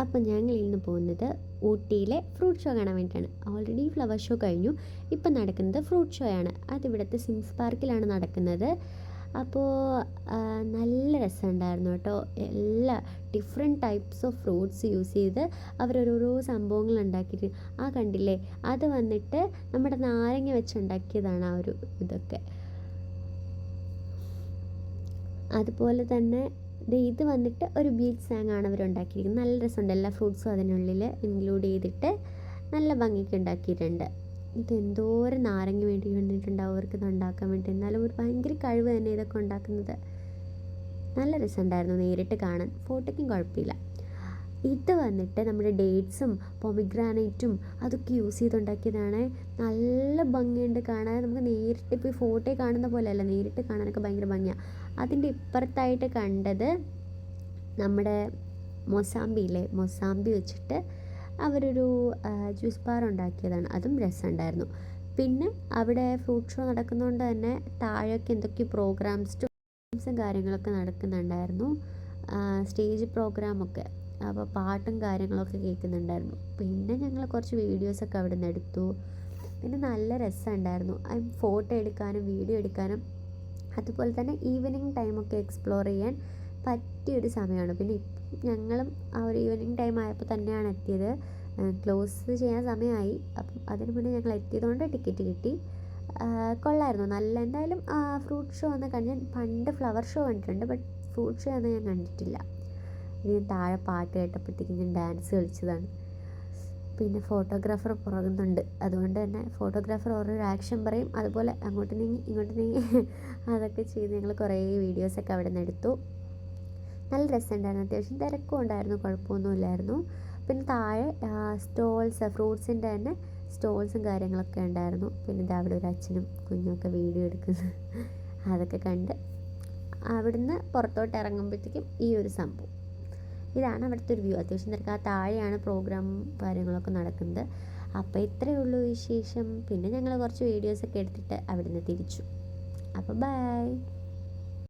അപ്പോൾ ഞങ്ങൾ ഇന്ന് പോകുന്നത് ഊട്ടിയിലെ ഫ്രൂട്ട് ഷോ കാണാൻ വേണ്ടിയിട്ടാണ്. ഓൾറെഡി ഫ്ലവർ ഷോ കഴിഞ്ഞു, ഇപ്പം നടക്കുന്നത് ഫ്രൂട്ട് ഷോ ആണ്. അതിവിടുത്തെ സിംസ് പാർക്കിലാണ് നടക്കുന്നത്. അപ്പോൾ നല്ല രസമുണ്ടായിരുന്നു കേട്ടോ. എല്ലാ different types of fruits use ചെയ്ത് അവരോരോരോ സംഭവങ്ങൾ ഉണ്ടാക്കിയിട്ട്, കണ്ടില്ലേ, അത് വന്നിട്ട് നമ്മുടെ നാരങ്ങ വെച്ചുണ്ടാക്കിയതാണ് ആ ഒരു ഇതൊക്കെ. അതുപോലെ തന്നെ ഇത് വന്നിട്ട് ഒരു ബീച്ച് സാങ്ങാണ് അവരുണ്ടാക്കിയിരിക്കുന്നത്. നല്ല രസമുണ്ട്, എല്ലാ ഫ്രൂട്ട്സും അതിനുള്ളിൽ ഇൻക്ലൂഡ് ചെയ്തിട്ട് നല്ല ഭംഗിക്ക് ഉണ്ടാക്കിയിട്ടുണ്ട്. ഇതെന്തോരം നാരങ്ങ വേണ്ടി കണ്ടിട്ടുണ്ടാവും അവർക്ക് ഇത് ഉണ്ടാക്കാൻ വേണ്ടി. എന്നാലും ഒരു ഭയങ്കര കഴിവ് തന്നെ ഇതൊക്കെ ഉണ്ടാക്കുന്നത്. നല്ല രസമുണ്ടായിരുന്നു നേരിട്ട് കാണാൻ, ഫോട്ടോയ്ക്കും കുഴപ്പമില്ല. ഇത് വന്നിട്ട് നമ്മുടെ ഡേറ്റ്സും പൊമിഗ്രാനൈറ്റും അതൊക്കെ യൂസ് ചെയ്തുണ്ടാക്കിയതാണ്. നല്ല ഭംഗിയുണ്ട് കാണാൻ. നമുക്ക് നേരിട്ട് ഇപ്പോൾ ഈ ഫോട്ടോയിൽ കാണുന്ന പോലെയല്ല, നേരിട്ട് കാണാനൊക്കെ ഭയങ്കര ഭംഗിയാണ്. അതിൻ്റെ ഇപ്പുറത്തായിട്ട് കണ്ടത് നമ്മുടെ മൊസാമ്പി വെച്ചിട്ട് അവരൊരു ജ്യൂസ് ബാർ ഉണ്ടാക്കിയതാണ്. അതും രസമുണ്ടായിരുന്നു. പിന്നെ അവിടെ ഫ്രൂട്ട് ഷോ നടക്കുന്നതുകൊണ്ട് തന്നെ താഴേക്ക് എന്തൊക്കെയോ പ്രോഗ്രാംസും കാര്യങ്ങളൊക്കെ നടക്കുന്നുണ്ടായിരുന്നു, സ്റ്റേജ് പ്രോഗ്രാമൊക്കെ. അപ്പോൾ പാട്ടും കാര്യങ്ങളൊക്കെ കേൾക്കുന്നുണ്ടായിരുന്നു. പിന്നെ ഞങ്ങൾ കുറച്ച് വീഡിയോസൊക്കെ അവിടെ നിന്ന് എടുത്തു. പിന്നെ നല്ല രസമുണ്ടായിരുന്നു. ഫോട്ടോ എടുക്കാനും വീഡിയോ എടുക്കാനും അതുപോലെ തന്നെ ഈവനിങ് ടൈമൊക്കെ എക്സ്പ്ലോർ ചെയ്യാൻ പറ്റിയൊരു സമയമാണ്. പിന്നെ ഞങ്ങളും ആ ഒരു ഈവനിങ് ടൈം ആയപ്പോൾ തന്നെയാണ് എത്തിയത്. ക്ലോസ് ചെയ്യാൻ സമയമായി. അപ്പം അതിന് മുന്നേ ഞങ്ങൾ എത്തിയതുകൊണ്ട് ടിക്കറ്റ് കിട്ടി. കൊള്ളായിരുന്നു, നല്ല. എന്തായാലും ഫ്രൂട്ട് ഷോ ഒന്ന് ഞാൻ പണ്ട് ഫ്ലവർ ഷോ കണ്ടിട്ടുണ്ട്, ബട്ട് ഫ്രൂട്ട് ഷോ ഒന്നും ഞാൻ കണ്ടിട്ടില്ല. ഇനി താഴെ പാട്ട് കേട്ടപ്പോഴത്തേക്കും ഞാൻ ഡാൻസ് കളിച്ചതാണ്. പിന്നെ ഫോട്ടോഗ്രാഫർ പുറകുന്നുണ്ട്, അതുകൊണ്ട് തന്നെ ഫോട്ടോഗ്രാഫർ ഓരോ ആക്ഷൻ പറയും, അതുപോലെ അങ്ങോട്ട് നീങ്ങി ഇങ്ങോട്ട് നീങ്ങി അതൊക്കെ ചെയ്ത് ഞങ്ങൾ കുറേ വീഡിയോസൊക്കെ അവിടെ നിന്ന് എടുത്തു. നല്ല രസമുണ്ടായിരുന്നു. അത്യാവശ്യം തിരക്കും ഉണ്ടായിരുന്നു, കുഴപ്പമൊന്നുമില്ലായിരുന്നു. പിന്നെ താഴെ സ്റ്റോൾസ്, ഫ്രൂട്ട്സിൻ്റെ തന്നെ സ്റ്റോൾസും കാര്യങ്ങളൊക്കെ ഉണ്ടായിരുന്നു. പിന്നെ ഇത് അവിടെ ഒരു അച്ഛനും കുഞ്ഞുമൊക്കെ വീഡിയോ എടുക്കുന്നു. അതൊക്കെ കണ്ട് അവിടുന്ന് പുറത്തോട്ട് ഇറങ്ങുമ്പോഴത്തേക്കും ഈ ഒരു സംഭവം, ഇതാണ് അവിടുത്തെ ഒരു വ്യൂ. അത്യാവശ്യം തിരക്ക്. താഴെയാണ് പ്രോഗ്രാം കാര്യങ്ങളൊക്കെ നടക്കുന്നത്. അപ്പോൾ ഇത്രയേ ഉള്ളൂ വിശേഷം. പിന്നെ ഞങ്ങൾ കുറച്ച് വീഡിയോസൊക്കെ എടുത്തിട്ട് അവിടുന്ന് തിരിച്ചു. അപ്പോൾ ബൈ.